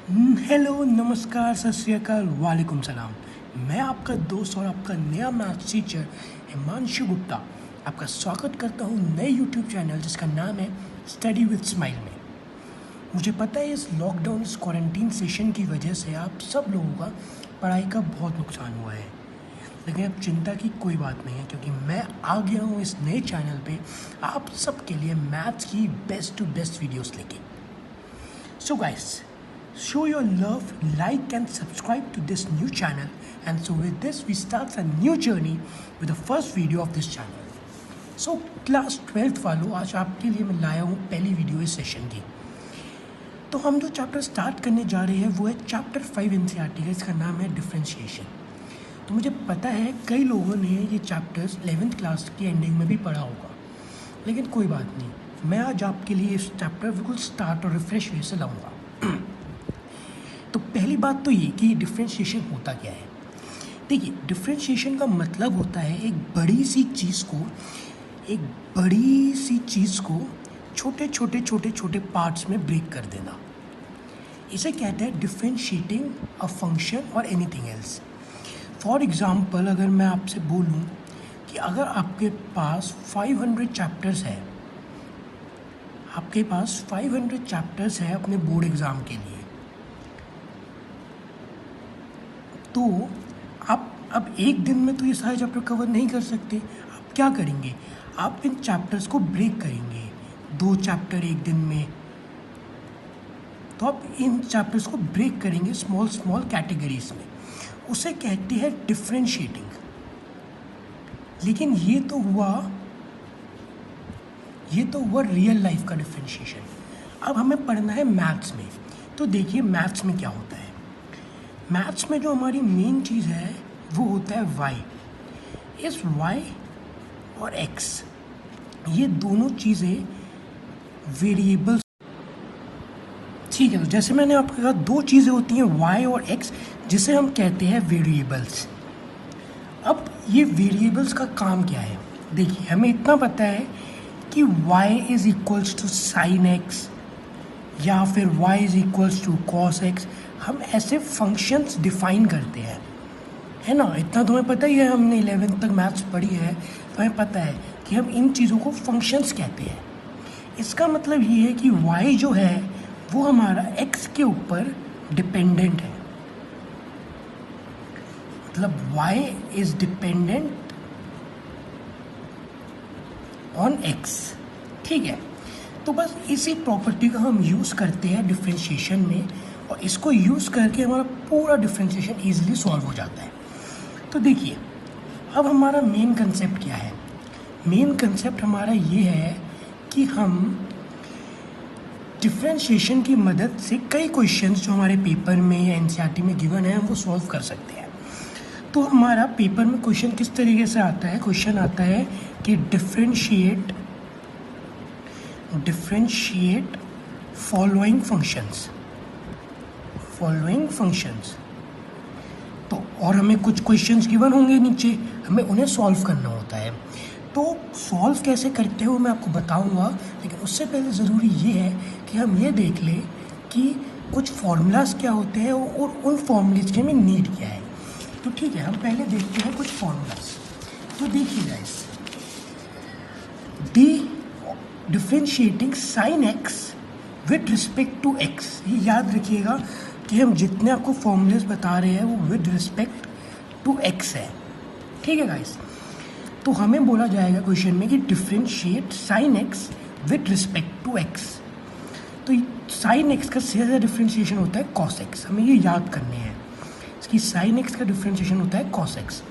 Hello, नमस्कार, सत श्री अकाल, वालेकुम सलाम। मैं आपका दोस्त और आपका नया मैथ्स टीचर हिमांशु गुप्ता आपका स्वागत करता हूँ नए यूट्यूब चैनल जिसका नाम है स्टडी विद स्माइल में। मुझे पता है इस लॉकडाउन, इस क्वारंटीन सेशन की वजह से आप सब लोगों का पढ़ाई का बहुत नुकसान हुआ है, लेकिन अब चिंता की कोई बात नहीं है क्योंकि मैं आ गया हूँ इस नए चैनल पे आप सब के लिए मैथ्स की बेस्ट टू बेस्ट वीडियोस लेके। So guys, show your love, like and subscribe to this new channel, and so with this we start a new journey with the first video of this channel. So class 12th वालों, आज आपके लिए मैं लाया हूँ पहली video इस session की। तो हम जो चैप्टर स्टार्ट करने जा रहे हैं वो है चैप्टर 5 एनसीईआरटी का, इसका नाम है डिफरेंशिएशन। तो मुझे पता है कई लोगों ने ये चैप्टर्स 11th क्लास की एंडिंग में भी पढ़ा होगा, लेकिन कोई बात नहीं, मैं आज आपके लिए इस चैप्टर बिल्कुल स्टार्ट और रिफ्रेश वे से लाऊंगा। तो पहली बात तो ये कि डिफरेंशिएशन होता क्या है। देखिए, डिफरेंशिएशन का मतलब होता है एक बड़ी सी चीज़ को छोटे छोटे पार्ट्स में ब्रेक कर देना। इसे कहते हैं डिफरेंशिएटिंग अ फंक्शन और एनीथिंग एल्स। फॉर एग्जांपल, अगर मैं आपसे बोलूँ कि अगर आपके पास 500 चैप्टर्स है अपने बोर्ड एग्ज़ाम के लिए, तो आप अब एक दिन में तो ये सारे चैप्टर कवर नहीं कर सकते। आप क्या करेंगे, आप इन चैप्टर्स को ब्रेक करेंगे, 2 चैप्टर एक दिन में। तो आप इन चैप्टर्स को ब्रेक करेंगे स्मॉल कैटेगरीज में, उसे कहते हैं डिफरेंशिएटिंग। लेकिन ये तो हुआ रियल लाइफ का डिफरेंशिएशन। अब हमें पढ़ना है मैथ्स में। तो देखिए मैथ्स में क्या होता है। मैथ्स में जो हमारी मेन चीज़ है वो होता है वाई। इस वाई और एक्स, ये दोनों चीज़ें वेरिएबल्स, ठीक है। तो जैसे मैंने आपको कहा, 2 चीज़ें होती हैं वाई और एक्स, जिसे हम कहते हैं वेरिएबल्स। अब ये वेरिएबल्स का काम क्या है। देखिए, हमें इतना पता है कि y is equals to sine x या फिर y is equals to cos x. हम ऐसे फंक्शंस डिफाइन करते हैं, है ना। इतना तो हमें पता ही है, हमने 11th तक मैथ्स पढ़ी है, तो हमें पता है कि हम इन चीज़ों को फंक्शंस कहते हैं। इसका मतलब ये है कि y जो है वो हमारा x के ऊपर डिपेंडेंट है, मतलब y is dependent on x, ठीक है। तो बस इसी प्रॉपर्टी का हम यूज़ करते हैं डिफरेंशिएशन में, और इसको यूज़ करके हमारा पूरा डिफरेंशिएशन ईजिली सॉल्व हो जाता है। तो देखिए, अब हमारा मेन कंसेप्ट क्या है। मेन कंसेप्ट हमारा ये है कि हम डिफरेंशिएशन की मदद से कई क्वेश्चंस जो हमारे पेपर में या एनसीईआरटी में गिवन है, हम वो सॉल्व कर सकते हैं। तो हमारा पेपर में क्वेश्चन किस तरीके से आता है। क्वेश्चन आता है कि डिफरेंशिएट फॉलोइंग फंक्शंस। तो और हमें कुछ क्वेश्चंस गिवन होंगे नीचे, हमें उन्हें सॉल्व करना होता है। तो सॉल्व कैसे करते हो मैं आपको बताऊंगा, लेकिन उससे पहले ज़रूरी ये है कि हम ये देख लें कि कुछ फार्मूलाज क्या होते हैं और उन फार्मूलाज के में नीड क्या है। तो ठीक है, हम पहले देखते हैं कुछ फार्मूलाज। तो देखिए guys, differentiating sine x with respect to x, ये याद रखिएगा कि हम जितने आपको फॉर्मूलेस बता रहे हैं वो विद रिस्पेक्ट टू एक्स है, ठीक है गाइस। तो हमें बोला जाएगा क्वेश्चन में कि differentiate sine x with respect to x. तो साइन एक्स का सीधा डिफरेंशिएशन होता है कॉस एक्स, हमें ये याद करने हैं कि साइन एक्स का डिफरेंशिएशन होता है कॉस एक्स।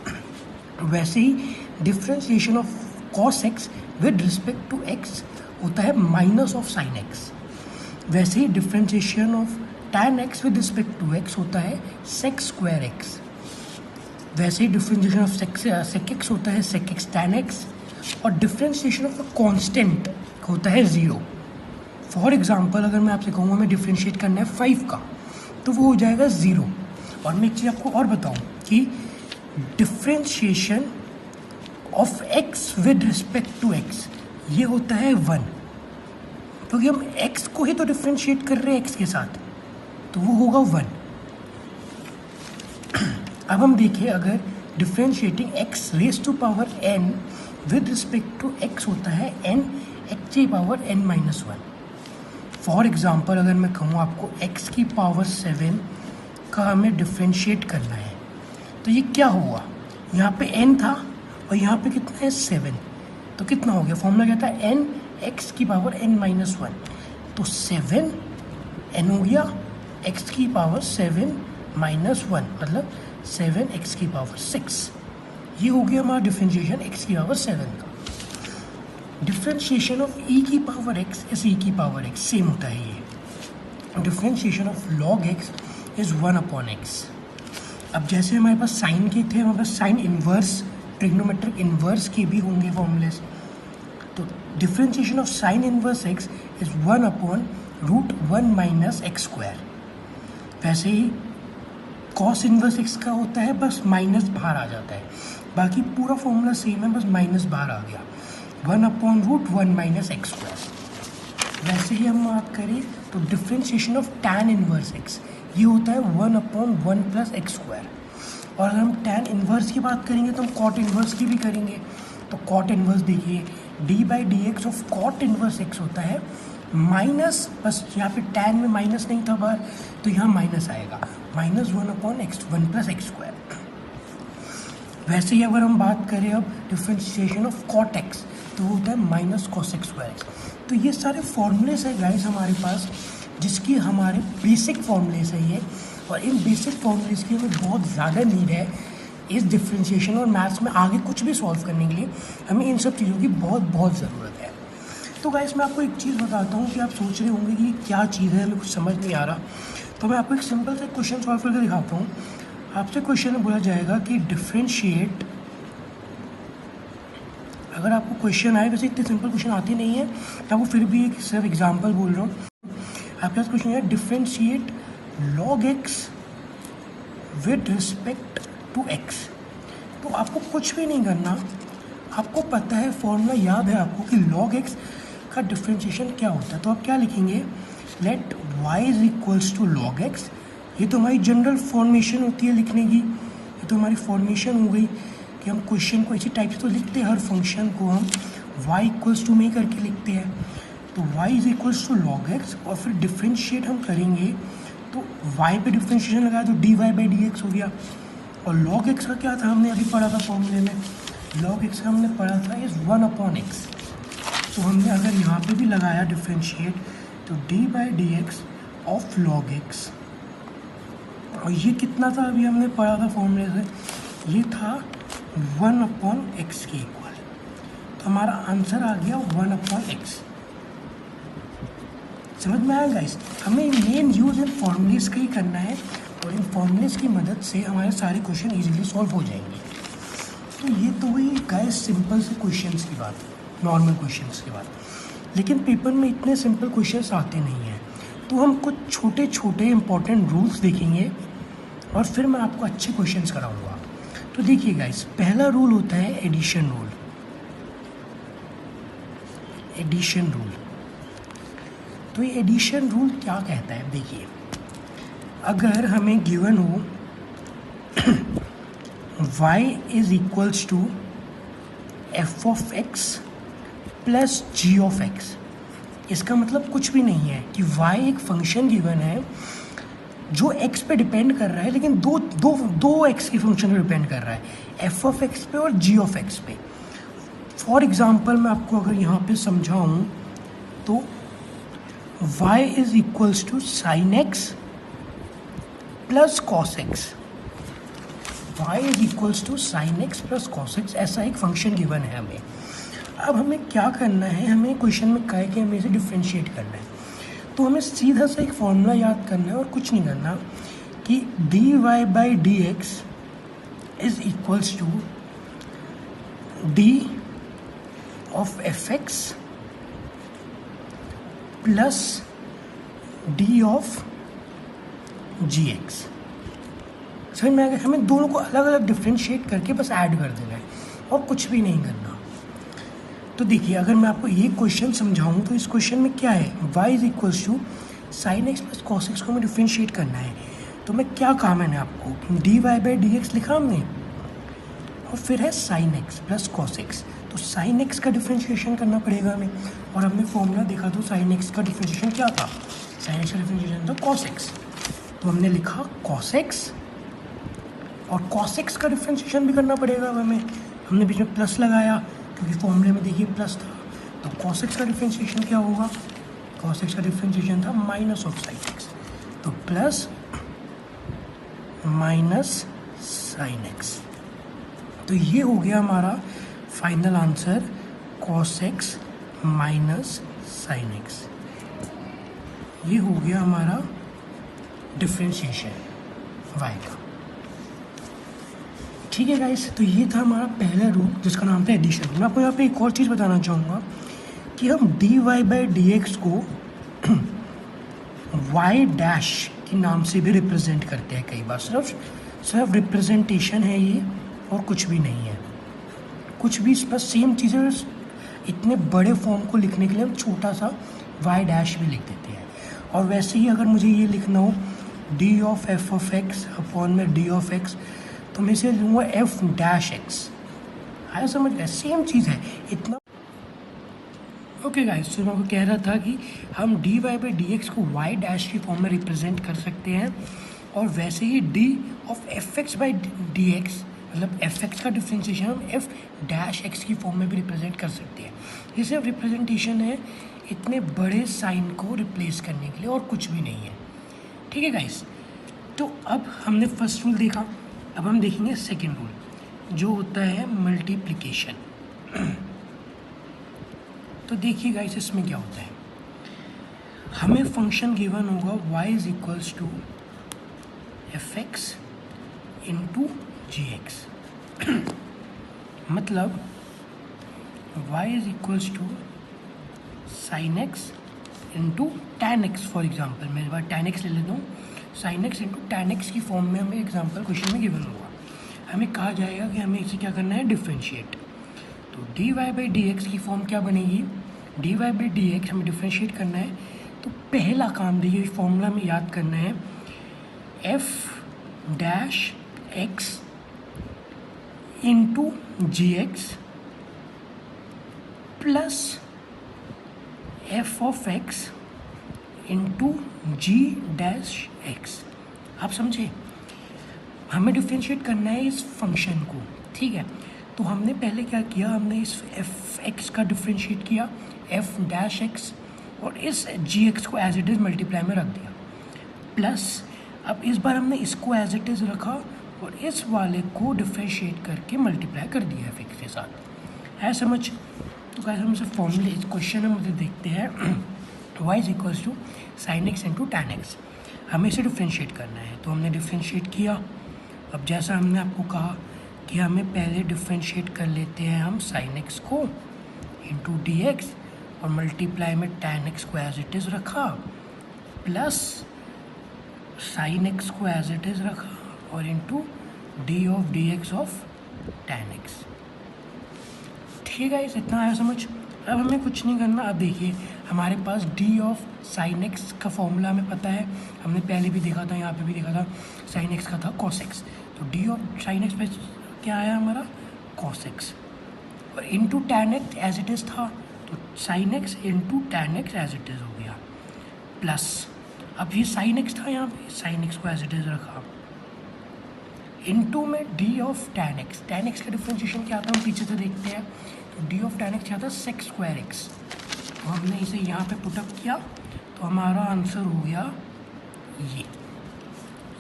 वैसे ही differentiation of cos x with respect to x होता है माइनस ऑफ साइन एक्स। वैसे ही differentiation of tan x with respect to x होता है सेक स्क्वायर एक्स। वैसे ही डिफरेंशिएशन ऑफ सेक एक्स होता है सेक एक्स tan एक्स, और डिफरेंशिएशन ऑफ अ कांस्टेंट होता है 0। फॉर एग्जांपल, अगर मैं आपसे कहूँगा मैं डिफरेंशिएट करना है 5 का, तो वो हो जाएगा 0। और मैं एक चीज़ आपको और बताऊँ कि differentiation of x with respect to x ये होता है 1, क्योंकि हम x को ही तो डिफरेंशिएट कर रहे हैं x के साथ, तो वो होगा 1। अब हम देखिए, अगर differentiating x raise to power n with respect to x होता है n x की पावर n-1। फॉर एग्जाम्पल अगर मैं कहूँ आपको x की पावर 7 का हमें डिफ्रेंशिएट करना है, तो ये क्या हुआ, यहाँ पे n था और यहाँ पे कितना है 7, तो कितना हो गया, फॉर्मूला क्या था, n x की पावर n-1, तो 7 n हो गया x की पावर 7 -1, मतलब 7x की पावर 6। ये हो गया हमारा डिफ्रेंशिएशन x की पावर 7 का। डिफ्रेंशिएशन ऑफ e की पावर x इज e की पावर x, सेम होता है ये। Differentiation of log x is 1/x। अब जैसे हमारे पास साइन के थे, हमारे पास साइन इन्वर्स, ट्रिग्नोमेट्रिक इन्वर्स के भी होंगे फॉर्मूलेस। तो differentiation of sine inverse x is 1/√1 - x²। वैसे ही कॉस इन्वर्स x का होता है, बस माइनस बाहर आ जाता है, बाकी पूरा फॉर्मूला सेम है, बस माइनस बाहर आ गया, 1/√1 - x²। वैसे ही हम बात करें तो differentiation of tan inverse x, ये होता है 1/1 + x²। और अगर हम tan इन्वर्स की बात करेंगे तो हम कॉट इन्वर्स की भी करेंगे। तो कॉट इन्वर्स देखिए, d/dx of cot inverse x होता है माइनस, बस यहाँ पे tan में माइनस नहीं था बाहर, तो यहाँ माइनस आएगा, -1/(x1 + x²। वैसे ही अगर हम बात करें अब डिफ्रेंशिएशन ऑफ कॉट x, तो वो होता है -cos(x²)। तो ये सारे फॉर्मूलेस है गाइस हमारे पास, जिसकी हमारे बेसिक फॉर्मूलेस है ये, और इन बेसिक फॉर्मूलेस की हमें बहुत ज़्यादा नीड है इस डिफ्रेंशिएशन और मैथ्स में आगे कुछ भी सॉल्व करने के लिए। हमें इन सब चीज़ों की बहुत ज़रूरत है। तो गाइस मैं आपको एक चीज़ बताता हूँ कि आप सोच रहे होंगे कि क्या चीज़ है, हमें कुछ समझ नहीं आ रहा, तो मैं आपको एक सिंपल से क्वेश्चन सॉल्व करके दिखाता हूँ। आपसे क्वेश्चन में बोला जाएगा कि डिफ्रेंशिएट, अगर आपको क्वेश्चन आए, वैसे इतने सिंपल क्वेश्चन आते नहीं है, तो आपको फिर भी एक सिर्फ एग्जांपल बोल रहा हूँ। आपके पास क्वेश्चन है differentiate log x with respect to x। तो आपको कुछ भी नहीं करना, आपको पता है, फॉर्मूला याद है आपको कि log x का डिफ्रेंशिएशन क्या होता है। तो आप क्या लिखेंगे, let y is equals to log x। ये तो हमारी जनरल फॉर्मेशन होती है लिखने की, ये तो हमारी फॉर्मेशन हो गई कि हम क्वेश्चन को इसी टाइप से तो लिखते हैं, हर फंक्शन को हम y इक्वल्स टू में ही करके लिखते हैं। तो y is equals to log x, और फिर डिफ्रेंशिएट हम करेंगे तो y पे डिफ्रेंशिएशन लगाया तो dy/dx हो गया। और log x का क्या था, हमने अभी पढ़ा था फॉर्मूले में, log x का हमने पढ़ा था इज 1/x। तो हमने अगर यहाँ पे भी लगाया डिफ्रेंशिएट, तो dy/dx ऑफ log x, और ये कितना था अभी हमने पढ़ा था फॉर्मूले से, ये था 1/x के इक्वल। तो हमारा आंसर आ गया 1/x। समझ में आया गाइस, हमें मेन यूज़ इन फॉर्मूलेस का ही करना है, और इन फॉर्मूलेस की मदद से हमारे सारे क्वेश्चन इजीली सॉल्व हो जाएंगे। तो ये तो हुई गाइस सिंपल से क्वेश्चंस की बात, नॉर्मल क्वेश्चंस की बात। लेकिन पेपर में इतने सिंपल क्वेश्चंस आते नहीं हैं, तो हम कुछ छोटे छोटे इंपॉर्टेंट रूल्स देखेंगे और फिर मैं आपको अच्छे क्वेश्चंस कराऊंगा। तो देखिए गाइस, पहला रूल होता है एडिशन रूल। एडिशन रूल, तो ये एडिशन रूल क्या कहता है, देखिए, अगर हमें गिवन हो y is equals to f(x) plus g(x), इसका मतलब कुछ भी नहीं है कि y एक फंक्शन गिवन है जो x पे डिपेंड कर रहा है, लेकिन दो x के फंक्शन पे डिपेंड कर रहा है, f(x) पे और g(x) पे। फॉर एग्जाम्पल मैं आपको अगर यहाँ पे समझाऊँ तो y is equals to sine x plus cos x। y is equals to sine x plus cos x, ऐसा एक फंक्शन गिवन है हमें। अब हमें क्या करना है, हमें क्वेश्चन में कहा है कि हमें इसे डिफ्रेंशिएट करना है, तो हमें सीधा सा एक फॉर्मूला याद करना है और कुछ नहीं करना, कि dy/dx is equals to d of f(x) plus d of gx। समझ में आ गया, हमें दोनों को अलग अलग डिफ्रेंशिएट करके बस ऐड कर देना है और कुछ भी नहीं करना। तो देखिए, अगर मैं आपको ये क्वेश्चन समझाऊं तो इस क्वेश्चन में क्या है, y is equals to sine x plus cos x को हमें डिफ्रेंशिएट करना है। तो मैं क्या कहा मैंने आपको, d y by d x लिखा हमने, और फिर है sine x plus cos x. तो साइन एक्स का डिफ्रेंशिएशन करना पड़ेगा हमें, और हमने फॉर्मूला देखा तो साइन एक्स का डिफ्रेंशिएशन क्या था, साइन एक्स का डिफ्रेंशिएशन था कॉस एक्स। तो हमने लिखा कॉस एक्स, और कॉस एक्स का डिफ्रेंशिएशन भी करना पड़ेगा हमें। हमने बीच में प्लस लगाया क्योंकि फॉर्मूले में देखिए प्लस था। तो कॉस एक्स का डिफ्रेंशिएशन क्या होगा, कॉस एक्स का डिफ्रेंशिएशन था माइनस ऑफ साइन एक्स। तो प्लस माइनस साइन एक्स। तो ये हो गया हमारा final answer, cos x minus sine x. ये हो गया हमारा डिफ्रेंशिएशन वाई का। ठीक है गाइस, तो ये था हमारा पहला रूल जिसका नाम था एडिशन। मैं आपको यहाँ पे एक और चीज़ बताना चाहूँगा कि हम d y by d x को वाई डैश के नाम से भी रिप्रेजेंट करते हैं कई बार। सिर्फ रिप्रेजेंटेशन है ये, और कुछ भी नहीं है, कुछ भी बस सेम चीज़ें। इतने बड़े फॉर्म को लिखने के लिए हम छोटा सा वाई डैश भी लिख देते हैं। और वैसे ही अगर मुझे ये लिखना हो D of F of x upon में डी ऑफ एक्स, तो मैं इसे लूँगा एफ डैश एक्स। आया समझ गया, सेम चीज़ है इतना। ओके गाइस, तो मैं आपको कह रहा था कि हम d y by d x को वाई डैश की फॉर्म में रिप्रेजेंट कर सकते हैं, और वैसे ही d of f x by d x, मतलब एफ एक्स का डिफ्रेंशिएशन हम एफ डैश एक्स की फॉर्म में भी रिप्रेजेंट कर सकते हैं। ये सिर्फ रिप्रेजेंटेशन है इतने बड़े साइन को रिप्लेस करने के लिए, और कुछ भी नहीं है। ठीक है गाइस, तो अब हमने फर्स्ट रूल देखा, अब हम देखेंगे सेकेंड रूल जो होता है मल्टीप्लिकेशन। तो देखिए गाइस, इसमें क्या होता है, हमें फंक्शन गिवन होगा y is equals to f x into g x. मतलब y is equals to sine x into tan x. For example मैं एक बार टैन एक्स ले लेता हूँ, sine x into tan x की फॉर्म में हमें एग्जाम्पल क्वेश्चन में गिवन होगा। हमें कहा जाएगा कि हमें इसे क्या करना है, डिफ्रेंशिएट। तो d y by d x की फॉर्म क्या बनेगी, d y by d x हमें डिफ्रेंशिएट करना है। तो पहला काम देखिए फॉर्मूला में याद करना है, f dash x into g x plus f of x into g dash x. आप समझे, हमें डिफ्रेंशिएट करना है इस फंक्शन को। ठीक है, तो हमने पहले क्या किया, हमने इस एफ एक्स का डिफ्रेंशिएट किया एफ डैश एक्स, और इस जी एक्स को एज इट इज़ मल्टीप्लाई में रख दिया, प्लस अब इस बार हमने इसको एज इट इज़ रखा और इस वाले को डिफ्रेंशिएट करके मल्टीप्लाई कर दिया एफ एक्स के साथ। है समझ? तो कैसे हम सिर्फ फॉर्मूले इस क्वेश्चन में मुझे देखते हैं, y is equals to sine x into tan x. हमें इसे डिफ्रेंशिएट करना है, तो हमने डिफ्रेंशिएट किया। अब जैसा हमने आपको कहा कि हमें पहले डिफ्रेंशिएट कर लेते हैं हम साइन एक्स को इंटू डी एक्स, और मल्टीप्लाई में टैन एक्स को एज इट इज़ रखा, प्लस साइन एक्स को एज इट इज़ रखा, और into D of D x of tan x. ठीक है, इस इतना आया समझ? अब हमें कुछ नहीं करना। अब देखिए हमारे पास डी ऑफ साइन एक्स का फॉर्मूला हमें पता है, हमने पहले भी देखा था, यहाँ पे भी देखा था, साइन एक्स का था कॉस एक्स। तो डी ऑफ साइन एक्स पे क्या आया हमारा, कॉस एक्स, और into tan x as it is था, तो sine x into tan x as it is हो गया, प्लस अब ये साइन एक्स था, यहाँ पे साइन एक्स को एज इट इज़ रखा, इंटू में D of tan x. Tan x का डिफ्रेंशिएशन क्या आता है हम पीछे से देखते हैं। तो डी ऑफ टैन एक्स क्या था, सेक स्क्वायर एक्स। तो हमने इसे यहाँ पे पुटअप किया, तो हमारा आंसर हो गया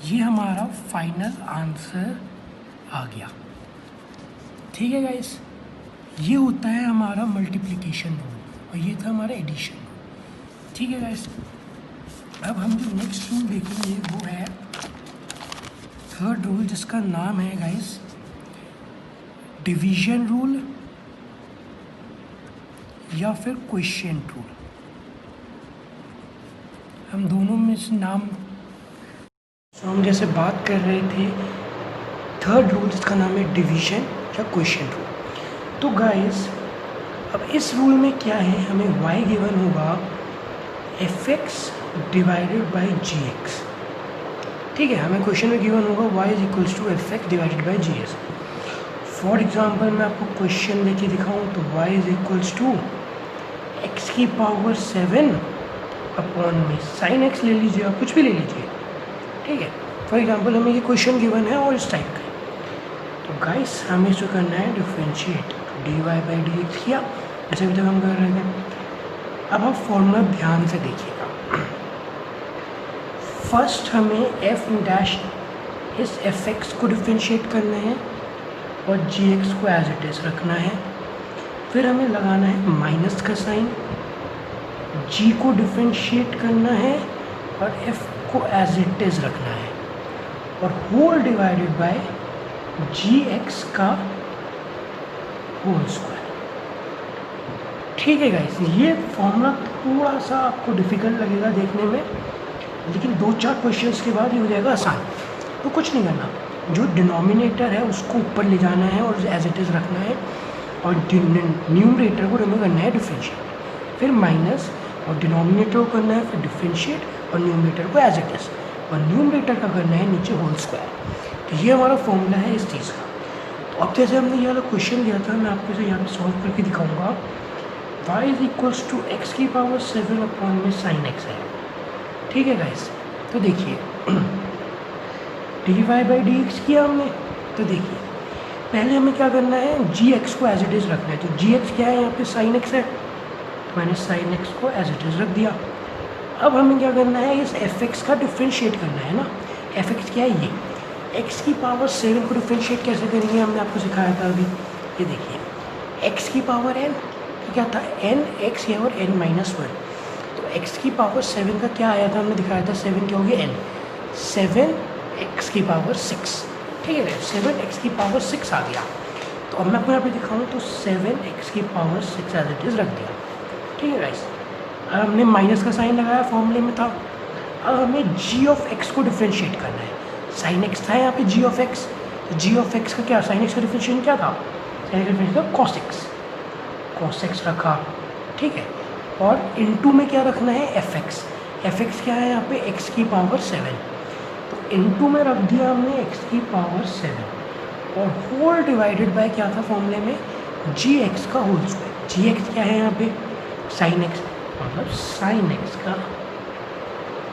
ये हमारा फाइनल आंसर आ गया। ठीक है गाइस, ये होता है हमारा मल्टीप्लिकेशन रूल, और ये था हमारा एडिशन रूल। ठीक है गाइस, अब हम जो नेक्स्ट रूल देखेंगे वो है थर्ड रूल, जिसका नाम है गाइस डिवीजन रूल या फिर क्वोशिएंट रूल। हम दोनों में से नाम हम जैसे बात कर रहे थे, थर्ड रूल जिसका नाम है डिवीजन या क्वोशिएंट रूल। तो गाइस अब इस रूल में क्या है, हमें y गिवन होगा f x divided by g x. ठीक है, हमें क्वेश्चन में गिवन होगा y is equals to f x divided by g s. For example मैं आपको क्वेश्चन लेके दिखाऊँ तो y is equals to x की पावर 7 अपॉन में साइन एक्स ले लीजिए, आप कुछ भी ले लीजिए। ठीक है, फॉर एग्जाम्पल हमें ये क्वेश्चन गिवन है और इस टाइप का। तो गाइस हमें इसको करना है differentiate, d y by d x किया, जैसे अभी तक हम कर रहे थे। अब आप फॉर्मूला ध्यान से देखिएगा। फर्स्ट हमें एफ डैश इस एफ एक्स को डिफरेंशिएट करना है और जी एक्स को एज इट इज़ रखना है। फिर हमें लगाना है माइनस का साइन, जी को डिफरेंशिएट करना है और एफ को एज इट इज़ रखना है और whole divided by g x का होल स्क्वायर। ठीक है गाइस, ये फॉर्मूला थोड़ा सा आपको डिफ़िकल्ट लगेगा देखने में, लेकिन 2-4 क्वेश्चंस के बाद ये हो जाएगा आसान। तो कुछ नहीं करना, जो डिनोमिनेटर है उसको ऊपर ले जाना है और एज इट इज़ रखना है और न्यूमरेटर को हमें करना है डिफरेंशिएट, फिर माइनस और डिनोमिनेटर को करना है फिर डिफरेंशिएट और न्यूमरेटर को एज इट इज़ और न्यूमरेटर का करना है नीचे होल स्क्वायर। तो ये हमारा फॉर्मूला है इस चीज़ का। तो अब जैसे हमने ये वाला क्वेश्चन लिया था, मैं आपको इसे यहाँ पे सॉल्व करके दिखाऊंगा। y is equals to x की पावर 7 अपॉन में साइन एक्स है। ठीक है गाइस, तो देखिए d y by d x किया हमने। तो देखिए पहले हमें क्या करना है, जी एक्स को एज इट इज़ रखना है। तो जी एक्स क्या है, यहाँ पे साइन एक्स है, तो मैंने साइन एक्स को एज इट इज़ रख दिया। अब हमें क्या करना है, इस एफ एक्स का डिफ्रेंशिएट करना है ना। एफ एक्स क्या है, ये एक्स की पावर 7 को डिफ्रेंशिएट कैसे करेंगे हमने आपको सिखाया था अभी। ये देखिए एक्स की पावर एन, तो क्या था एन एक्स है और एन माइनस 1। तो एक्स की पावर 7 का क्या आया था, हमने दिखाया था 7 क्या होगी एन, 7 एक्स की पावर 6। ठीक है, 7 एक्स की पावर 6 आ गया। तो अब मैं आपको यहाँ पे दिखाऊँ तो 7 एक्स की पावर 6 एज इट इज़ रख दिया। ठीक है गाइस, अब हमने माइनस का साइन लगाया, फॉर्मूले में था। अब हमें जी ऑफ एक्स को डिफ्रेंशिएट करना है। साइन एक्स था यहाँ पे जी ऑफ एक्स, तो जी ऑफ एक्स का क्या, साइन एक्स का डिफ्रेंशिएशन क्या था, साइन एक्स का डिफ्रेंशिएशन था कॉस एक्स, कॉस एक्स रखा। ठीक है, और इनटू में क्या रखना है एफ एक्स। एफ एक्स क्या है यहाँ पे, एक्स की पावर 7, तो इनटू में रख दिया हमने एक्स की पावर 7 और होल डिवाइडेड बाय क्या था फॉर्मूले में, जी एक्स का होल स्क्वायर। जी एक्स क्या है यहाँ पे, साइन एक्स, मतलब साइन एक्स का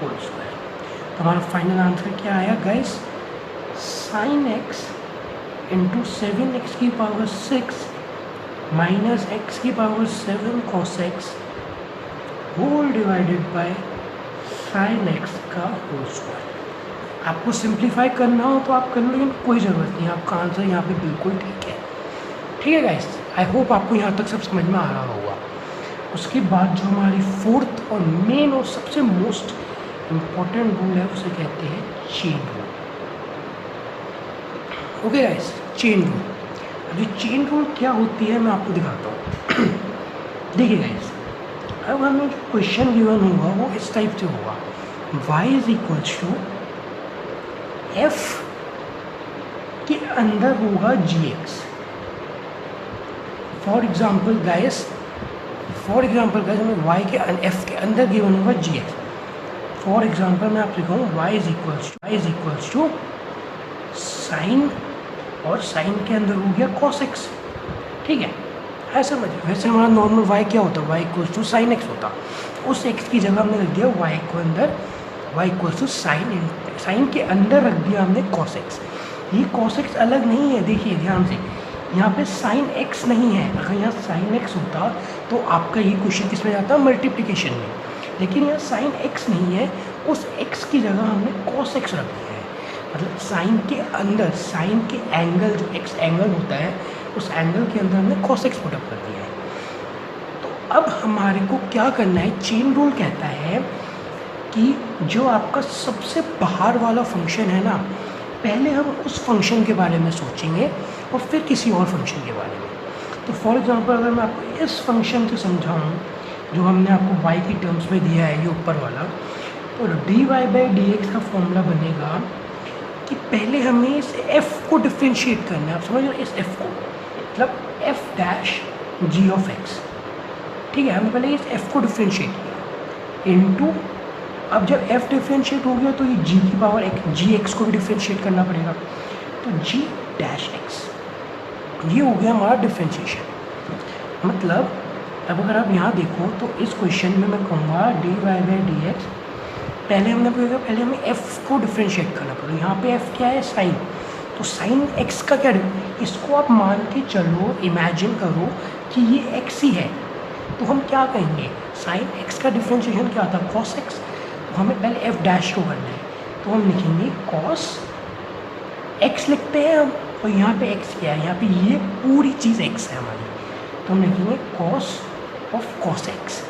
होल स्क्वायर। तो हमारा फाइनल आंसर क्या आया guys, sine x into 7 x की पावर 6 माइनस एक्स की power 7 cos x whole divided by sine x का होल स्क्वायर। आपको सिंप्लीफाई करना हो तो आप कर लो, लेकिन कोई ज़रूरत नहीं, आपका आंसर यहाँ पे बिल्कुल ठीक है। ठीक है गाइस, आई होप आपको यहाँ तक सब समझ में आ रहा होगा। उसके बाद जो हमारी फोर्थ और मेन और सबसे मोस्ट इम्पॉर्टेंट रूल है उसे कहते हैं chain rule. Okay guys, chain rule. अब ये चेन रूल क्या होती है मैं आपको दिखाता हूँ। देखिए गाइस, अब हमें जो क्वेश्चन गिवन होगा वो इस टाइप से होगा, y is equals to f के अंदर होगा g x. For example guys हमें y के एफ के अंदर गिवन होगा जी एक्स। फॉर एग्जाम्पल मैं आपसे कहूँ y is equals to sine, और साइन के अंदर हो गया कॉस एक्स। ठीक है, ऐसा समझिए। वैसे हमारा नॉर्मल y क्या होता है, y equals to sine x होता, उस x की जगह हमने रख दिया y को अंदर, y इक्वल्स टू साइन के अंदर रख दिया हमने कॉस एक्स। ये कॉस एक्स अलग नहीं है, देखिए ध्यान से, यहाँ पे साइन एक्स नहीं है। अगर यहाँ साइन एक्स होता तो आपका ये क्वेश्चन किस में जाता, मल्टीप्लिकेशन में, लेकिन यहाँ साइन एक्स नहीं है, उस एक्स की जगह हमने कॉस एक्स रख दिया है। मतलब साइन के अंदर, साइन के एंगल, जो एक्स एंगल होता है उस एंगल के अंदर हमने कॉस एक्स पुट अप कर दिया है। तो अब हमारे को क्या करना है, चेन रूल कहता है कि जो आपका सबसे बाहर वाला फंक्शन है ना, पहले हम उस फंक्शन के बारे में सोचेंगे और फिर किसी और फंक्शन के बारे में। तो फॉर एग्जांपल अगर मैं आपको इस फंक्शन से समझाऊँ जो हमने आपको y की टर्म्स में दिया है, ये ऊपर वाला, तो dy बाई डी एक्स का फॉर्मूला बनेगा कि पहले हमें इस f को डिफ्रेंशिएट करना है। आप समझ रहे हो, इस f को, मतलब f dash g of x। ठीक है, हमने पहले इस f को डिफ्रेंशिएट किया इनटू अब जब f डिफ्रेंशिएट हो गया तो ये g की पावर जी एक्स को भी डिफ्रेंशिएट करना पड़ेगा, तो g डैश एक्स, ये हो गया हमारा डिफ्रेंशिएशन। मतलब अब अगर आप यहाँ देखो तो इस क्वेश्चन में मैं कहूँगा d y by d x, पहले हमें f को डिफ्रेंशिएट करना पड़ेगा। यहाँ पे f क्या है, साइन, तो साइन x का क्या, इसको आप मान के चलो, इमेजिन करो कि ये x ही है, तो हम क्या कहेंगे, साइन x का डिफ्रेंशिएशन क्या था, cos x, तो हमें पहले f डैश को करना है, तो हम लिखेंगे cos x लिखते हैं हम, और यहाँ पे x क्या है, यहाँ पे ये पूरी चीज़ x है हमारी, तो हम लिखेंगे cos ऑफ cos x,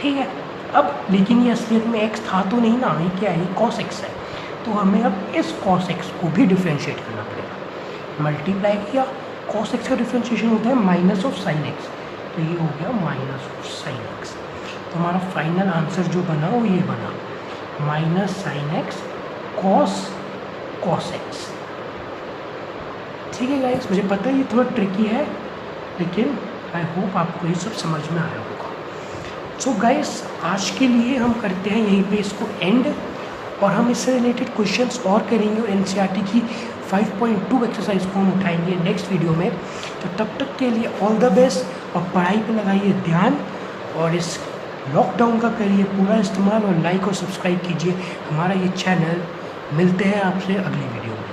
ठीक है। अब लेकिन ये असलियत में x था तो नहीं ना, ये क्या है, ये cos x है, तो हमें अब इस cos x को भी डिफ्रेंशिएट करना पड़ेगा। मल्टीप्लाई किया, cos x का डिफ्रेंशिएशन होता है माइनस ऑफ साइन x, तो ये हो गया माइनस ऑफ साइन x, तो हमारा फाइनल आंसर जो बना वो ये बना, minus sine x cos x। ठीक है गाइस, मुझे पता है ये थोड़ा ट्रिकी है, लेकिन आई होप आपको ये सब समझ में आया होगा। सो गाइस, आज के लिए हम करते हैं यहीं पे इसको एंड, और हम इससे रिलेटेड क्वेश्चंस और करेंगे, और एनसीईआरटी की 5.2 एक्सरसाइज को हम उठाएंगे नेक्स्ट वीडियो में। तो तब तक के लिए ऑल द बेस्ट, और पढ़ाई पे लगाइए ध्यान, और इस लॉकडाउन का करिए पूरा इस्तेमाल, और लाइक और सब्सक्राइब कीजिए हमारा ये चैनल। मिलते हैं आपसे अगली वीडियो में।